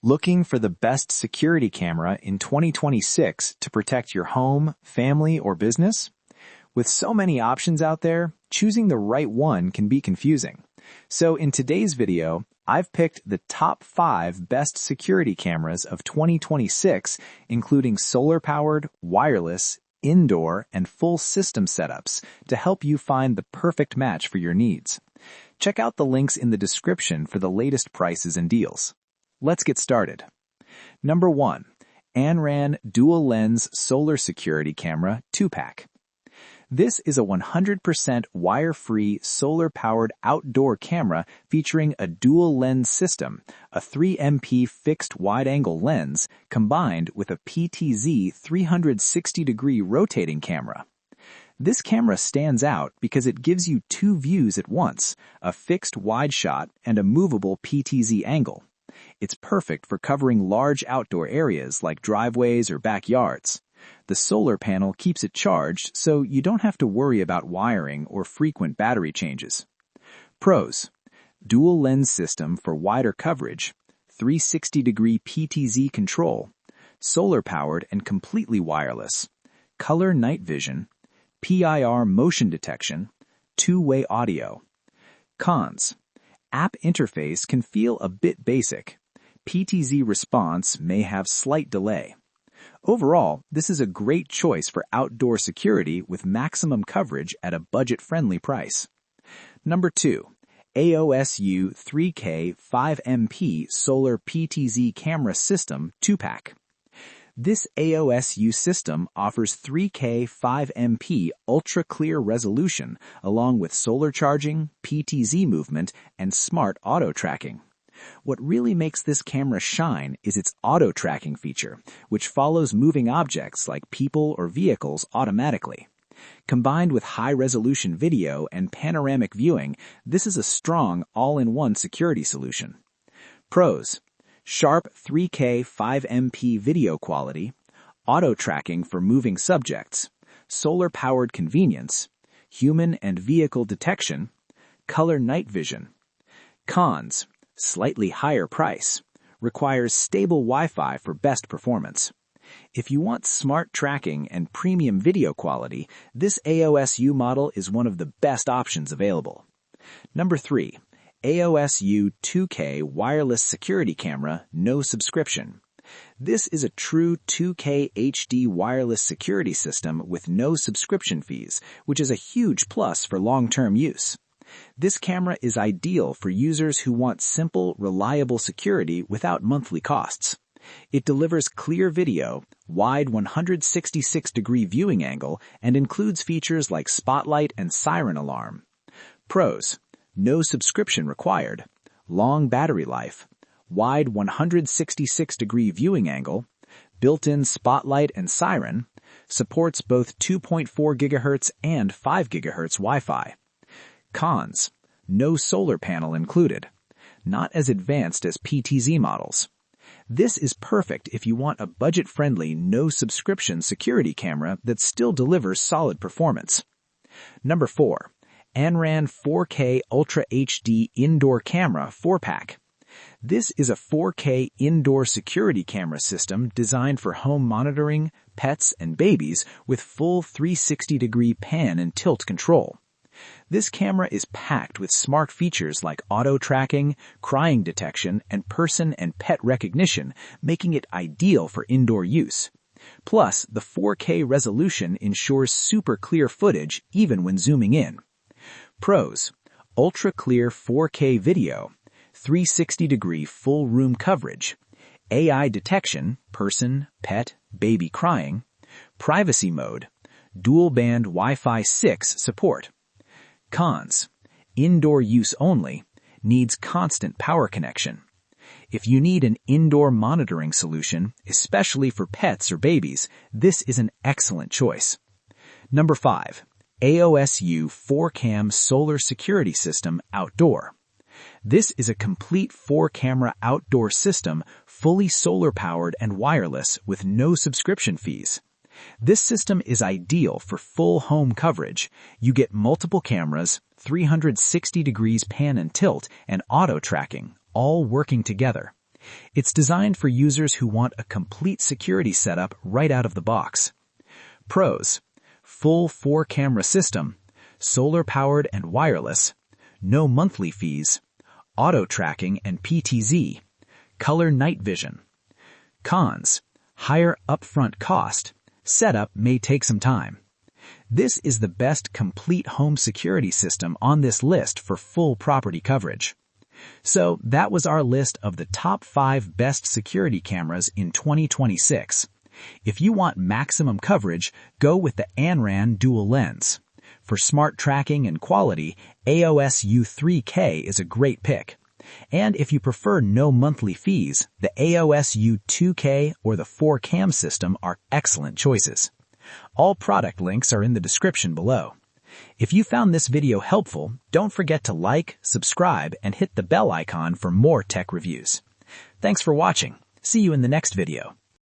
Looking for the best security camera in 2026 to protect your home, family, or business? With so many options out there, choosing the right one can be confusing. So in today's video, I've picked the top 5 best security cameras of 2026, including solar-powered, wireless, indoor, and full system setups to help you find the perfect match for your needs. Check out the links in the description for the latest prices and deals. Let's get started. Number 1. ANRAN Dual Lens Solar Security Camera 2-Pack. This is a 100% wire-free, solar-powered outdoor camera featuring a dual lens system, a 3MP fixed wide-angle lens, combined with a PTZ 360-degree rotating camera. This camera stands out because it gives you 2 views at once, a fixed wide shot and a movable PTZ angle. It's perfect for covering large outdoor areas like driveways or backyards. The solar panel keeps it charged, so you don't have to worry about wiring or frequent battery changes. Pros: dual lens system for wider coverage, 360-degree PTZ control, solar-powered and completely wireless, color night vision, PIR motion detection, 2-way audio. Cons: app interface can feel a bit basic. PTZ response may have slight delay. Overall, this is a great choice for outdoor security with maximum coverage at a budget-friendly price. Number 2. Aosu 3K 5MP Solar PTZ Camera System 2-Pack. This AoSu system offers 3K 5MP ultra-clear resolution along with solar charging, PTZ movement, and smart auto-tracking. What really makes this camera shine is its auto-tracking feature, which follows moving objects like people or vehicles automatically. Combined with high-resolution video and panoramic viewing, this is a strong all-in-one security solution. Pros: sharp 3K 5MP video quality, auto-tracking for moving subjects, solar-powered convenience, human and vehicle detection, color night vision. Cons: slightly higher price, requires stable Wi-Fi for best performance. If you want smart tracking and premium video quality, this AoSu model is one of the best options available. Number 3. AoSu 2K Wireless Security Camera, no subscription. This is a true 2K HD wireless security system with no subscription fees, which is a huge plus for long-term use. This camera is ideal for users who want simple, reliable security without monthly costs. It delivers clear video, wide 166-degree viewing angle, and includes features like spotlight and siren alarm. Pros: no subscription required, long battery life, wide 166-degree viewing angle, built-in spotlight and siren, supports both 2.4 GHz and 5 GHz Wi-Fi. Cons: no solar panel included, not as advanced as PTZ models. This is perfect if you want a budget-friendly, no-subscription security camera that still delivers solid performance. Number 4. ANRAN 4K Ultra HD Indoor Camera 4-Pack. This is a 4K indoor security camera system designed for home monitoring, pets, and babies with full 360-degree pan and tilt control. This camera is packed with smart features like auto-tracking, crying detection, and person and pet recognition, making it ideal for indoor use. Plus, the 4K resolution ensures super clear footage even when zooming in. Pros: ultra-clear 4K video, 360-degree full room coverage, AI detection, person, pet, baby crying, privacy mode, dual-band Wi-Fi 6 support. Cons: indoor use only, needs constant power connection. If you need an indoor monitoring solution, especially for pets or babies, this is an excellent choice. Number 5. AoSu 4Cam Solar Security System Outdoor. This is a complete 4-camera outdoor system, fully solar-powered and wireless with no subscription fees. This system is ideal for full home coverage. You get multiple cameras, 360 degrees pan and tilt, and auto tracking, all working together. It's designed for users who want a complete security setup right out of the box. Pros: full 4-camera system, solar-powered and wireless, no monthly fees, auto tracking and PTZ, color night vision. Cons: higher upfront cost, setup may take some time. This is the best complete home security system on this list for full property coverage. So that was our list of the top 5 best security cameras in 2026. If you want maximum coverage, go with the ANRAN dual lens. For smart tracking and quality, aosu 3K is a great pick. And if you prefer no monthly fees, the aosu 2K or the 4-cam system are excellent choices. All product links are in the description below. If you found this video helpful, don't forget to like, subscribe, and hit the bell icon for more tech reviews. Thanks for watching. See you in the next video.